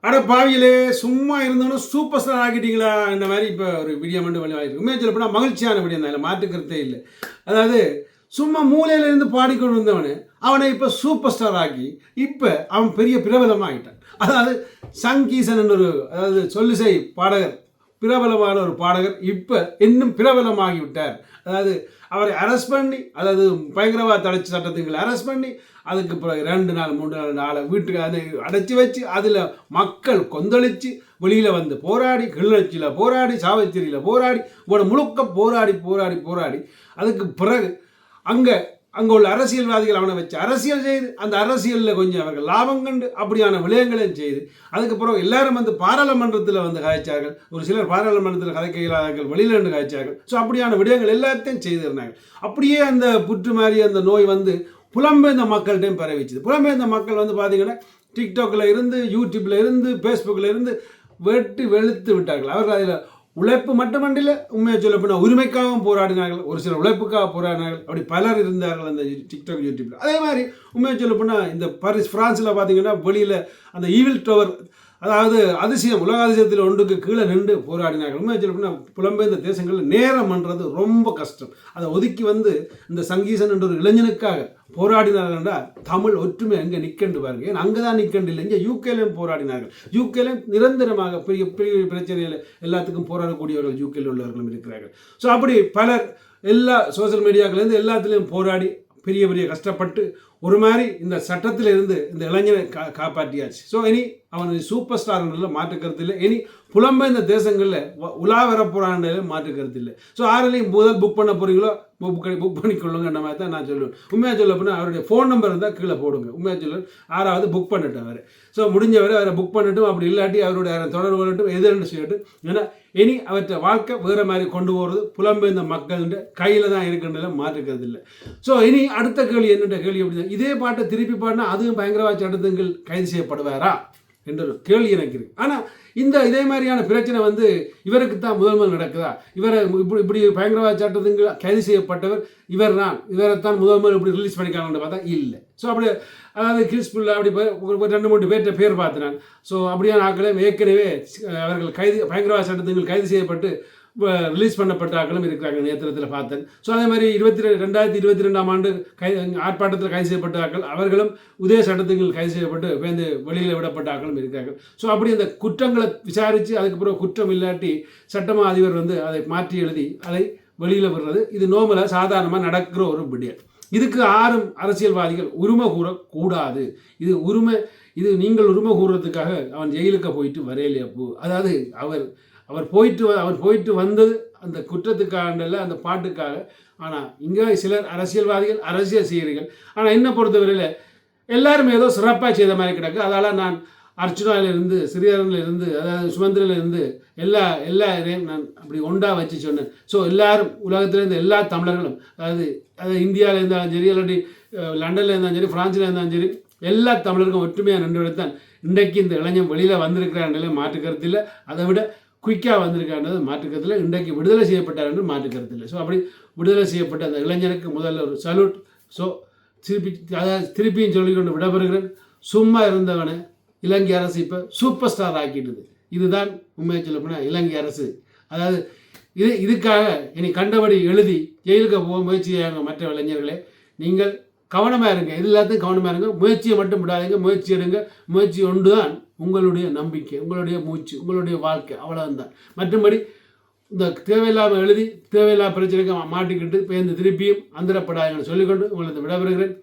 அட பாவியிலே சும்மா இருந்தோன்னு super star ஆக்கிட்டீங்களா இந்த மாதிரி இப்போ ஒரு வீடியோ மட்டும் வெளியாகிருக்கு. உண்மையாக சொல்ல போனால் மகிழ்ச்சியான வீடியோ தான், இல்லை மாற்றுக்கிறதே இல்லை. அதாவது சும்மா மூலையிலேருந்து பாடிக்கொண்டு இருந்தவனு அவனை இப்போ சூப்பர் ஸ்டார் ஆக்கி இப்போ அவன் பெரிய பிரபலமாக ஆகிட்டான். அதாவது சங்கீசன் ஒரு அதாவது சொல்லிசை பாடகர், பிரபலமான ஒரு பாடகர் இப்போ இன்னும் பிரபலமாகி விட்டார். அதாவது அவரை அரெஸ்ட் பண்ணி, அதாவது பயங்கரவாத தடை சட்டத்துக்கு அரெஸ்ட் பண்ணி அதுக்கு பிறகு 2 நாள் 3 நாள் வீட்டுக்கு அதை அடைச்சி வச்சு அதில் மக்கள் கொந்தளித்து வெளியில் வந்து போராடி, கிளிநொச்சியில் போராடி, சாவச்சேரியில் போராடி, முழுக்க போராடி போராடி போராடி அதுக்கு பிறகு அங்கே உள்ள அரசியல்வாதிகள் அவனை வச்சு அரசியல் செய்து அந்த அரசியலில் கொஞ்சம் அவர்கள் லாபம் கண்டு அப்படியான விடயங்களையும் செய்து அதுக்கப்புறம் எல்லாரும் வந்து பாராளுமன்றத்தில் வந்து காய்ச்சார்கள். ஒரு சிலர் பாராளுமன்றத்தில் கதைக்க இயலாதவர்கள் வெளியில் இருந்து காய்ச்சார்கள். ஸோ அப்படியான விடயங்கள் எல்லாத்தையும் செய்திருந்தாங்க. அப்படியே அந்த புற்று மாதிரி அந்த நோய் வந்து புலம்பெயர்ந்த மக்கள்கிட்டையும் பரவிச்சுது. புலம்பெயர்ந்த மக்கள் வந்து பார்த்தீங்கன்னா டிக்டாக்ல இருந்து, யூடியூப்ல இருந்து, ஃபேஸ்புக்கில் இருந்து வெளுத்து விட்டார்கள். அவர்கள் அதில் உழைப்பு மட்டுமண்டில் உண்மையை சொல்ல போனால் உரிமைக்காகவும் போராடினார்கள், ஒரு சில உழைப்புக்காக போராடினார்கள். அப்படி பலர் இருந்தார்கள் அந்த டிக்டாக் யூடியூப்ல. அதே மாதிரி உண்மையை சொல்ல போனால் இந்த பிரான்ஸில் பார்த்தீங்கன்னா வெளியில் அந்த ஈவில் டவர், அதாவது அதிசயம், உலக அதிசயத்தில் ஒன்றுக்கு கீழே நின்று போராடினார்கள். உண்மையை சொல்ல போனால் புலம்பெயர்ந்த தேசங்களில் நேரம் பண்ணுறது ரொம்ப கஷ்டம். அதை ஒதுக்கி வந்து இந்த சங்கீசன் என்ற ஒரு இளைஞனுக்காக போராடினார்கள்டா தமிழ் ஒற்றுமை அங்கே நிற்கண்டு பாருங்க. ஏன்னா அங்கே தான் நிற்கண்டு இல்லை, இங்கே யூகேலையும் போராடினார்கள். யூகேலையும் நிரந்தரமாக பெரிய பெரிய பிரச்சனைகள் எல்லாத்துக்கும் போராடக்கூடியவர்கள் யூகேல உள்ளவர்களும் இருக்கிறார்கள். ஸோ அப்படி பலர் எல்லா சோசியல் மீடியாக்கள்லேருந்து எல்லாத்துலேயும் போராடி பெரிய பெரிய கஷ்டப்பட்டு ஒரு மாதிரி இந்த சட்டத்தில் இருந்து இந்த இளைஞனை காப்பாற்றியாச்சு. ஸோ இனி அவன் சூப்பர் ஸ்டார்ன்றதுல மாற்றுக்கிறது இல்லை. இனி புலம்பெயர்ந்த தேசங்களில் உலா வரப்போறான்றதுல மாற்றுக்கிறது இல்லை. ஸோ ஆறுலையும் முதல் புக் பண்ண போறீங்களோ புக் பண்ணிக்கொள்ளுங்கன்ற மாதிரி தான் நான் சொல்லுவேன். உண்மையாக சொல்ல போனால் அவருடைய ஃபோன் நம்பர் இருந்தால் கீழே போடுங்க. உண்மையாக சொல்ல 6வது புக் பண்ணிட்டு அவர். ஸோ முடிஞ்சவரை அவரை புக் பண்ணிட்டும், அப்படி இல்லாட்டி அவருடைய தொடர்பு கொள்ளட்டும், எதிர்ன்னு செய்யட்டும். ஏன்னா இனி அவற்றை வாழ்க்கை வேறு மாதிரி கொண்டு போகிறது புலம்பெயர்ந்த மக்கள்ன்ற கையில் தான் இருக்குன்றதுல மாற்றுக்கிறது இல்லை. ஸோ இனி அடுத்த கேள்வி என்னென்ற கேள்வி அப்படின்னா, இதே பாட்டை திருப்பி பாடினா அதுவும் பயங்கரவாத சட்டத்துக்கு கைது செய்யப்படுவாரா என்ற ஒரு கேள்வி எனக்கு இருக்கு. ஆனால் இதே மாதிரியான பிரச்சனை வந்து இவருக்கு தான் முதல் நடக்குதா? இவரை இப்படி பயங்கரவாத சட்டத்துக்கு கைது செய்யப்பட்டவர் இவரைத்தான் முதல் இப்படி ரிலீஸ் பண்ணிக்காங்கன்னு பார்த்தா இல்லை. ஸோ அப்படி அதாவது கிறிஸ்புல்ல அப்படி 2-3 பேர்கிட்ட பேர் பார்த்துனாங்க. ஸோ அப்படியான ஆட்களே ஏற்கனவே அவர்கள் பயங்கரவாத சட்டத்துக்கு கைது செய்யப்பட்டு ரிலீஸ் பண்ணப்பட்ட ஆக்களும் இருக்கிறாங்க, நேத்திரத்தில் பார்த்தேன். ஸோ அதே மாதிரி 2022ஆம் ஆண்டு ஆர்ப்பாட்டத்தில் கைது செய்யப்பட்ட ஆக்கள் அவர்களும் உதய சட்டத்துக்கு கைது செய்யப்பட்டு வேந்து வெளியில் விடப்பட்ட ஆக்களும் இருக்கிறார்கள். ஸோ அப்படி அந்த குற்றங்களை விசாரித்து அதுக்கப்புறம் குற்றம் இல்லாட்டி சட்டமா அதிபர் வந்து அதை மாற்றி எழுதி அதை வெளியில் விடுறது இது நோமலாக சாதாரணமாக நடக்கிற ஒரு விடயம். இதுக்கு யாரும் அரசியல்வாதிகள் உரிமை கூறக்கூடாது. இது நீங்கள் உரிமை கூறுறதுக்காக அவன் ஜெயிலுக்கு போயிட்டு வரையிலையப்போ, அதாவது அவர் போயிட்டு வந்தது அந்த குற்றத்துக்காக அந்த பாட்டுக்காக. ஆனால் இங்கே சிலர் அரசியல்வாதிகள் அரசியல் செய்கிறீர்கள். ஆனால் என்ன பொறுத்தவரையில் எல்லாருமே ஏதோ சிறப்பாக செய்த மாதிரி கிடக்கு. அதால் நான் அர்ச்சுனாவிலிருந்து, ஸ்ரீதரனிலிருந்து, அதாவது சுமந்திரிலிருந்து எல்லாரையும் நான் அப்படி ஒன்றா வச்சு சொன்னேன். ஸோ எல்லாரும் உலகத்திலேருந்து எல்லா தமிழர்களும், அதாவது இந்தியாவில் இருந்தாலும் சரி, இல்லாட்டி லண்டனில் இருந்தாலும் சரி, ஃப்ரான்ஸில் இருந்தாலும் சரி, எல்லா தமிழருக்கும் ஒற்றுமையாக நின்று விடத்தான் இன்றைக்கு இந்த இளைஞன் வெளியில் வந்திருக்கிறான்றதுல மாற்றுக்கிறது இல்லை. அதை விட குயிக்காக வந்திருக்கான்றது மாற்றுக்கிறதுல, இன்றைக்கு விடுதலை செய்யப்பட்டார் என்று மாற்றுக்கிறதில்லை. ஸோ அப்படி விடுதலை செய்யப்பட்ட அந்த இளைஞனுக்கு முதல்ல ஒரு சல்யூட். ஸோ திருப்பியும் சொல்லிக்கொண்டு விடப்பெறுகிறேன். சும்மா இருந்தவனை இலங்கை அரசு இப்போ சூப்பர் ஸ்டார் ஆக்கிடுது. இதுதான் உண்மையை சொல்ல போனால் இலங்கை அரசு. அதாவது இதுக்காக இனி கண்டபடி எழுதி ஜெயிலுக்கு போக முயற்சி செய்யாங்க. மற்ற இளைஞர்களே, நீங்கள் கவனமாக இருங்க, இது எல்லாத்தையும் கவனமாக இருங்க. முயற்சியை மட்டும் விடாதீங்க, முயற்சி எடுங்க. முயற்சி ஒன்று தான் உங்களுடைய நம்பிக்கை, உங்களுடைய மூச்சு, உங்களுடைய வாழ்க்கை, அவ்வளவுதான். மற்றபடி இந்த தேவையில்லாமல் எழுதி தேவையில்லாத பிரச்சனைக்கு மாட்டிக்கிட்டு பேருந்து திருப்பியும் அந்தரப்படாதுன்னு சொல்லிக்கொண்டு உங்களுக்கு விடைபெறுகிறேன்.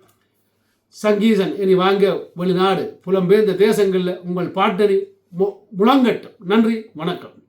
சங்கீசன் இனி வாங்க வெளிநாடு புலம்பெயர்ந்த தேசங்களில் உங்கள் பாட்டணி முழங்கட்டும். நன்றி, வணக்கம்.